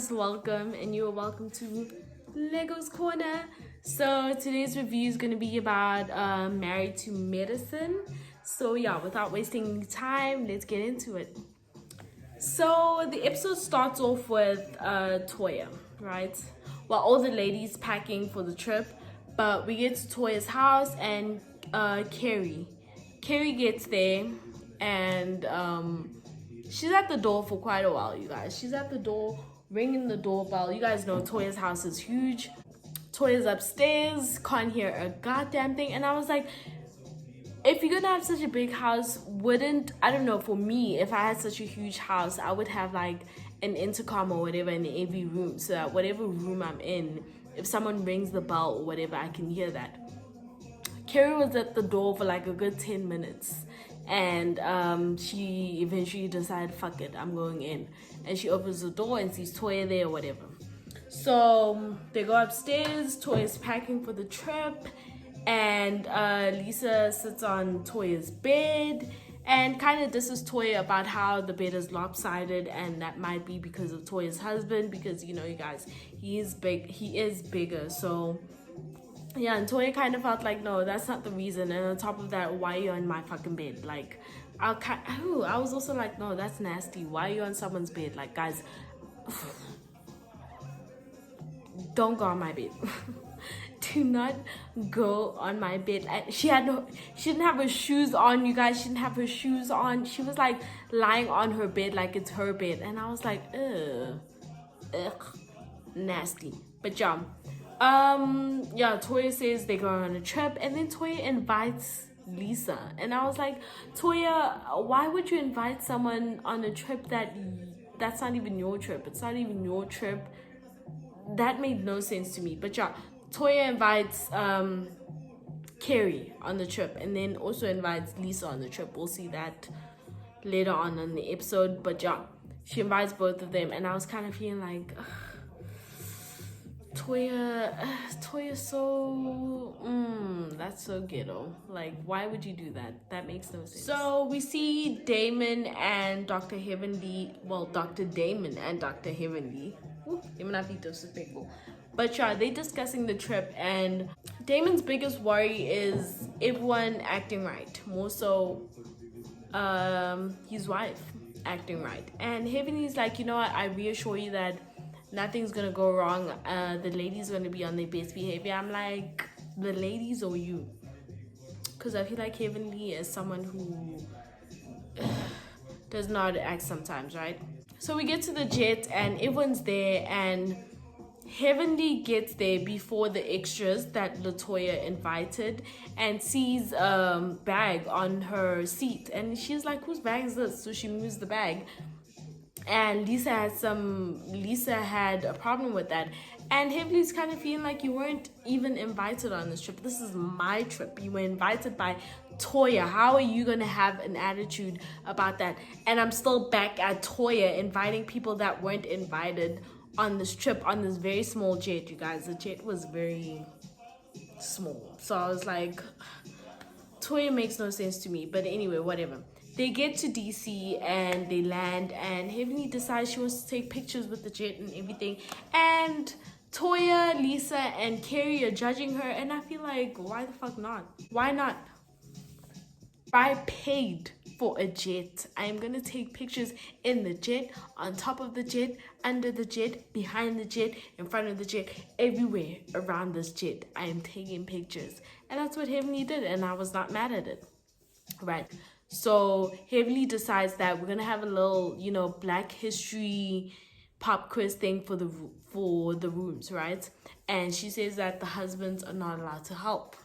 guys, welcome, and you are welcome to Lego's Corner. So today's review is going to be about Married to Medicine. So yeah, without wasting time, let's get into it. So the episode starts off with Toya, right? While all the ladies packing for the trip, but we get to Toya's house and Carrie gets there, and she's at the door for quite a while, you guys. She's at the door, ringing the doorbell. You guys know Toya's house is huge. Toya's upstairs, can't hear a goddamn thing. And I was like, if you're gonna have such a big house, I don't know, for me, if I had such a huge house, I would have like an intercom or whatever in every room, so that whatever room I'm in, if someone rings the bell or whatever, I can hear that. Carrie was at the door for like a good 10 minutes. And she eventually decided, fuck it, I'm going in. And she opens the door and sees Toya there or whatever. So they go upstairs. Toya's packing for the trip. And Lisa sits on Toya's bed and kind of disses Toya about how the bed is lopsided, and that might be because of Toya's husband, because, you know, you guys, he is bigger. So yeah, and Toya kind of felt like, no, that's not the reason. And on top of that, why are you on my fucking bed? Like, I was also like, no, that's nasty. Why are you on someone's bed? Like, guys, don't go on my bed. Do not go on my bed. She didn't have her shoes on, you guys. She didn't have her shoes on. She was like lying on her bed like it's her bed. And I was like, ugh, nasty. But yeah. Toya says they go on a trip, and then Toya invites Lisa, and I was like, Toya, why would you invite someone on a trip that's not even your trip? It's not even your trip. That made no sense to me. But yeah, Toya invites Carrie on the trip, and then also invites Lisa on the trip. We'll see that later on in the episode. But yeah, she invites both of them, and I was kind of feeling like, ugh, Toya, so that's so ghetto. Like, why would you do that? That makes no sense. So we see Damon and Dr. Heavenly. Well, Dr. Damon and Dr. Heavenly. Let me not be disrespectful. But yeah, they discussing the trip, and Damon's biggest worry is everyone acting right. More so, his wife acting right. And Heavenly's like, you know what? I reassure you that nothing's gonna go wrong. The ladies gonna be on their best behavior. I'm like, the ladies or you? Because I feel like Heavenly is someone who does not act sometimes, right? So we get to the jet, and everyone's there, and Heavenly gets there before the extras that LaToya invited, and sees a bag on her seat, and she's like, whose bag is this? So she moves the bag. And Lisa had a problem with that. And Heavenly's kind of feeling like, you weren't even invited on this trip. This is my trip. You were invited by Toya. How are you going to have an attitude about that? And I'm still back at Toya inviting people that weren't invited on this trip, on this very small jet, you guys. The jet was very small. So I was like, Toya makes no sense to me. But anyway, whatever. They get to DC and they land, and Heavenly decides she wants to take pictures with the jet and everything. And Toya, Lisa, and Carrie are judging her, and I feel like, why the fuck not? Why not? I paid for a jet. I am gonna take pictures in the jet, on top of the jet, under the jet, behind the jet, in front of the jet, everywhere around this jet. I am taking pictures. And that's what Heavenly did, and I was not mad at it. Right. So Heavenly decides that we're gonna have a little, you know, Black History pop quiz thing for the rooms, right? And she says that the husbands are not allowed to help.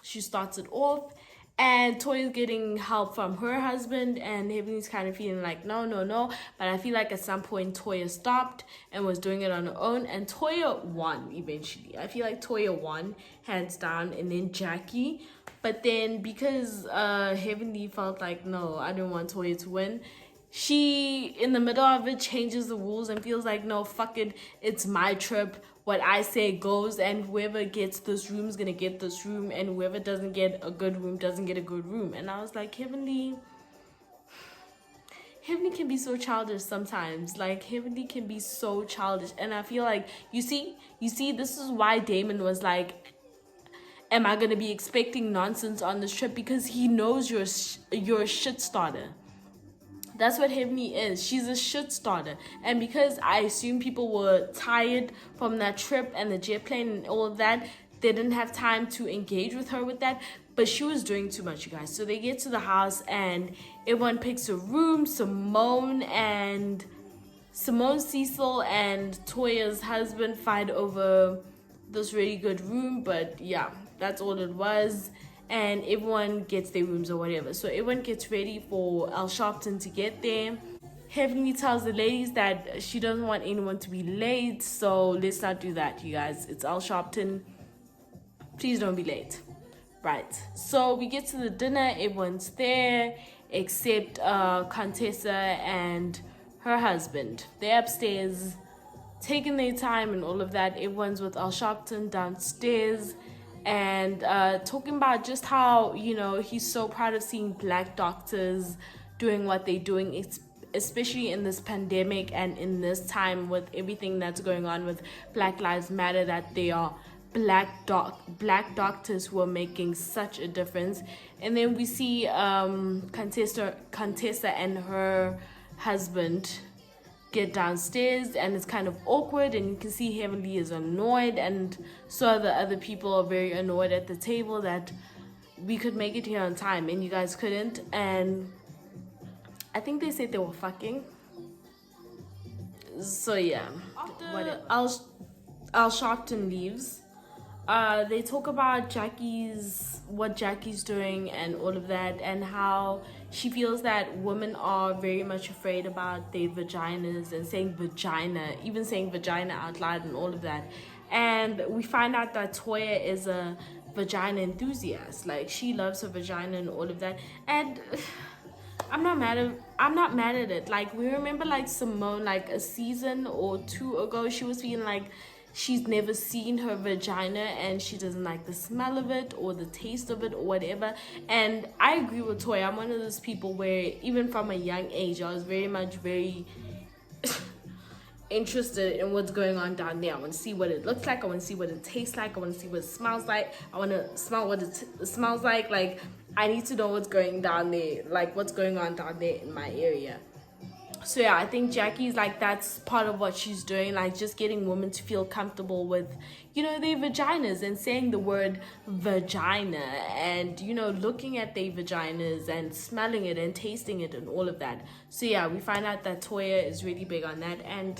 She starts it off, and Toya's getting help from her husband, and Heavenly's kind of feeling like, no. But I feel like at some point Toya stopped and was doing it on her own, and Toya won eventually. I feel like Toya won, hands down, and then Jackie. But then because Heavenly felt like, no, I didn't want Toya to win, she, in the middle of it, changes the rules and feels like, no, fuck it, it's my trip. What I say goes, and whoever gets this room is gonna get this room, and whoever doesn't get a good room doesn't get a good room. And I was like, Heavenly, Heavenly can be so childish sometimes. Like, Heavenly can be so childish. And I feel like, you see, this is why Damon was like, am I going to be expecting nonsense on this trip? Because he knows you're a shit starter. That's what Heavenly is. She's a shit starter. And because I assume people were tired from that trip and the jet plane and all of that, they didn't have time to engage with her with that. But she was doing too much, you guys. So they get to the house and everyone picks a room. Simone, Cecil, and Toya's husband fight over this really good room. But yeah, that's all it was. And everyone gets their rooms or whatever. So everyone gets ready for Al Sharpton to get there. Heavenly tells the ladies that she doesn't want anyone to be late, so let's not do that, you guys. It's Al Sharpton. Please don't be late. Right. So we get to the dinner. Everyone's there except Contessa and her husband. They're upstairs taking their time and all of that. Everyone's with Al Sharpton downstairs. And talking about just how, you know, he's so proud of seeing black doctors doing what they're doing, especially in this pandemic and in this time with everything that's going on with Black Lives Matter, that they are black doctors who are making such a difference. And then we see Contessa and her husband get downstairs, and it's kind of awkward, and you can see Heavenly is annoyed, and so the other people are very annoyed at the table that we could make it here on time and you guys couldn't. And I think they said they were fucking. So yeah, after Al Sharpton leaves, they talk about what Jackie's doing and all of that, and how she feels that women are very much afraid about their vaginas and saying vagina, even saying vagina out loud and all of that. And we find out that Toya is a vagina enthusiast. Like, she loves her vagina and all of that. And I'm not mad at it. Like, we remember like Simone, like a season or two ago, she was feeling like she's never seen her vagina and she doesn't like the smell of it or the taste of it or whatever. And I agree with Toya. I'm one of those people where even from a young age I was very interested in what's going on down there. I want to see what it looks like. I want to see what it tastes like. I want to see what it smells like. I want to smell what it smells like. Like, I need to know what's going down there, like what's going on down there in my area. So yeah, I think Jackie's like, that's part of what she's doing, like just getting women to feel comfortable with, you know, their vaginas and saying the word vagina and, you know, looking at their vaginas and smelling it and tasting it and all of that. So yeah, we find out that Toya is really big on that, and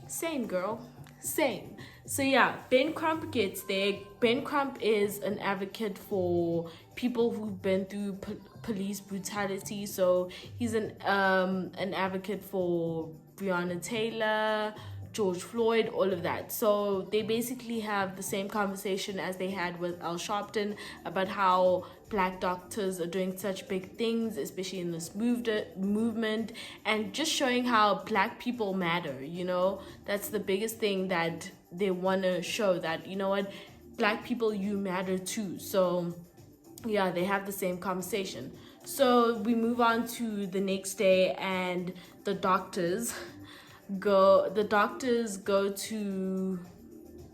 same girl, same. So yeah, Ben Crump gets there. Ben Crump is an advocate for people who've been through police brutality. So he's an advocate for Breonna Taylor, George Floyd, all of that. So they basically have the same conversation as they had with Al Sharpton about how black doctors are doing such big things, especially in this movement, and just showing how black people matter, you know. That's the biggest thing that they want to show, that, you know what, black people, you matter too. So yeah, they have the same conversation. So we move on to the next day, and the doctors go to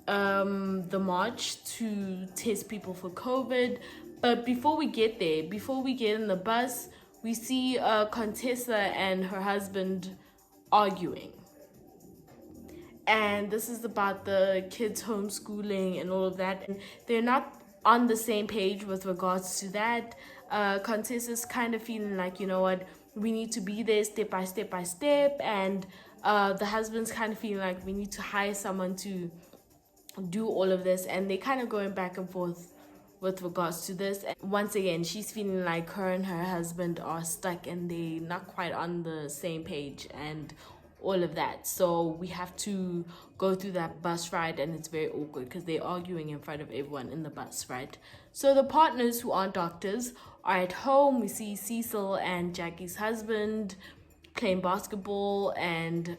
the march to test people for COVID. But before we get there, before we get in the bus, we see Contessa and her husband arguing. And this is about the kids homeschooling and all of that. And they're not on the same page with regards to that. Contessa's kind of feeling like, you know what, we need to be there step by step. And the husband's kind of feeling like we need to hire someone to do all of this. And they're kind of going back and forth with regards to this. And once again, she's feeling like her and her husband are stuck and they're not quite on the same page and all of that. So we have to go through that bus ride, and it's very awkward because they're arguing in front of everyone in the bus, right? So the partners who aren't doctors are at home. We see Cecil and Jackie's husband playing basketball, and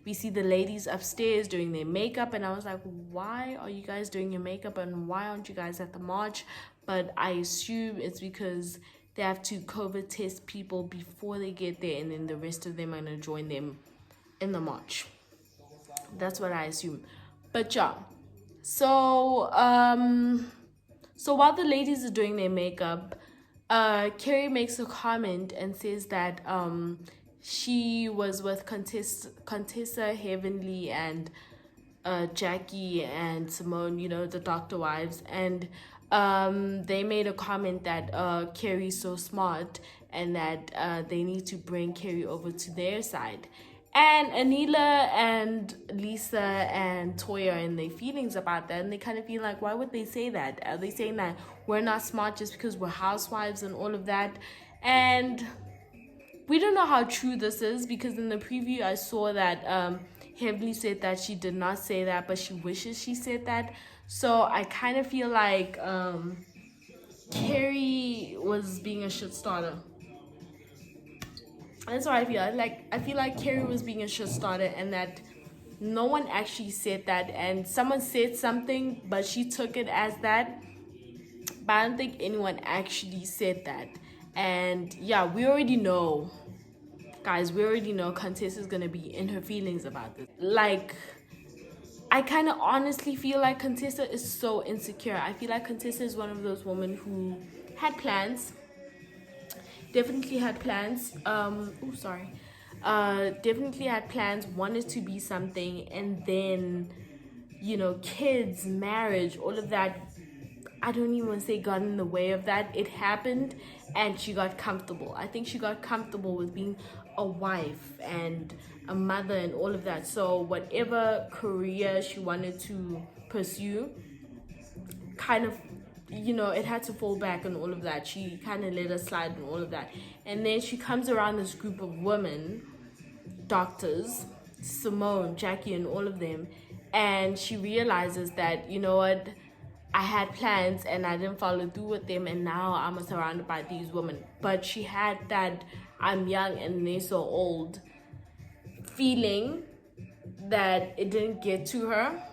we see the ladies upstairs doing their makeup, and I was like, why are you guys doing your makeup and why aren't you guys at the march? But I assume it's because they have to COVID test people before they get there, and then the rest of them are going to join them in the march. That's what I assume. But yeah, so so while the ladies are doing their makeup, Carrie makes a comment and says that she was with Contessa, Heavenly, and Jackie and Simone, you know, the doctor wives, and they made a comment that Carrie's so smart and that they need to bring Carrie over to their side. And Anila and Lisa and Toya are in their feelings about that, and they kind of feel like, why would they say that? Are they saying that we're not smart just because we're housewives and all of that? And we don't know how true this is, because in the preview I saw that Heavenly said that she did not say that, but she wishes she said that. So I kind of feel like Carrie was being a shit starter. That's what I feel. I feel like Carrie was being a shit starter, and that no one actually said that, and someone said something, but she took it as that. But I don't think anyone actually said that. And yeah, we already know, guys. We already know Contessa's gonna be in her feelings about this. Like, I kind of honestly feel like Contessa is so insecure. I feel like Contessa is one of those women who had plans. Definitely had plans. Definitely had plans, wanted to be something, and then, you know, kids, marriage, all of that, I don't even want to say got in the way of that. It happened, and she got comfortable. I think she got comfortable with being a wife and a mother and all of that. So whatever career she wanted to pursue, kind of, you know, it had to fall back and all of that. She kind of let her slide and all of that. And then she comes around this group of women, doctors, Simone, Jackie, and all of them, and she realizes that, you know what, I had plans and I didn't follow through with them, and now I'm surrounded by these women. But she had that I'm young and they're so old feeling that it didn't get to her.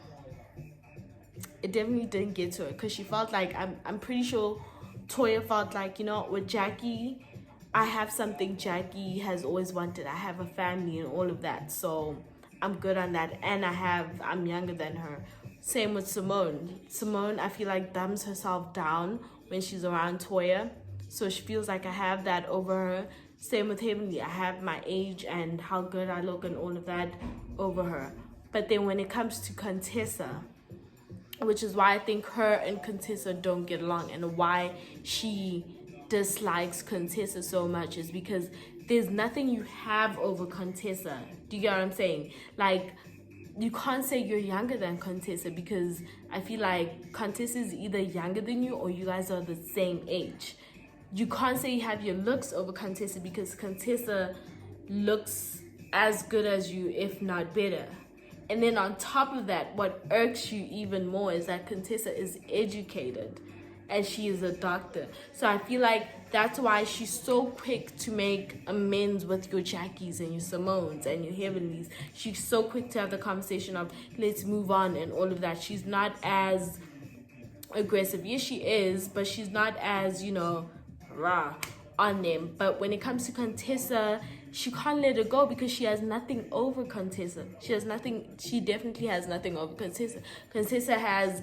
It definitely didn't get to her, because she felt like, I'm pretty sure Toya felt like, you know, with Jackie, I have something Jackie has always wanted. I have a family and all of that, so I'm good on that. And I'm younger than her. Same with Simone. Simone, I feel like, dumbs herself down when she's around Toya, so she feels like I have that over her. Same with Heavenly. I have my age and how good I look and all of that over her. But then when it comes to Contessa, which is why I think her and Contessa don't get along, and why she dislikes Contessa so much, is because there's nothing you have over Contessa. Do you get what I'm saying? Like, you can't say you're younger than Contessa, because I feel like Contessa is either younger than you or you guys are the same age. You can't say you have your looks over Contessa, because Contessa looks as good as you, if not better. And then on top of that, what irks you even more is that Contessa is educated and she is a doctor. So I feel like that's why she's so quick to make amends with your Jackies and your Simones and your Heavenlies. She's so quick to have the conversation of let's move on and all of that. She's not as aggressive. Yes, she is, but she's not as, you know, rah on them. But when it comes to Contessa, she can't let it go, because she has nothing over Contessa. She definitely has nothing over Contessa. Contessa has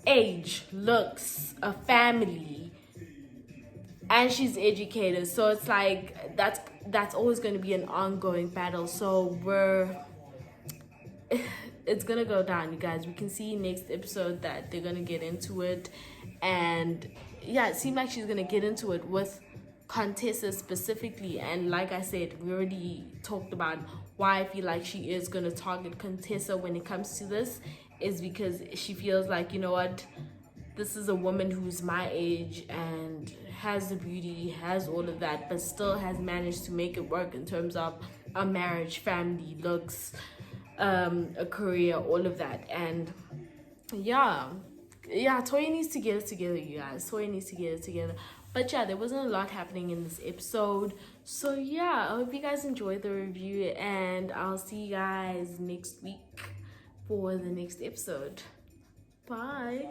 age, looks, a family, and she's educated. So it's like that's always going to be an ongoing battle. So it's gonna go down, you guys. We can see next episode that they're gonna get into it, and yeah, it seemed like she's gonna get into it with Contessa specifically. And like I said, we already talked about why I feel like she is gonna target Contessa when it comes to this, is because she feels like, you know what, this is a woman who's my age and has the beauty, has all of that, but still has managed to make it work in terms of a marriage, family, looks, a career, all of that. And yeah, Toya needs to get it together, you guys. Toya needs to get it together. But yeah, there wasn't a lot happening in this episode. So yeah, I hope you guys enjoyed the review, and I'll see you guys next week for the next episode. Bye.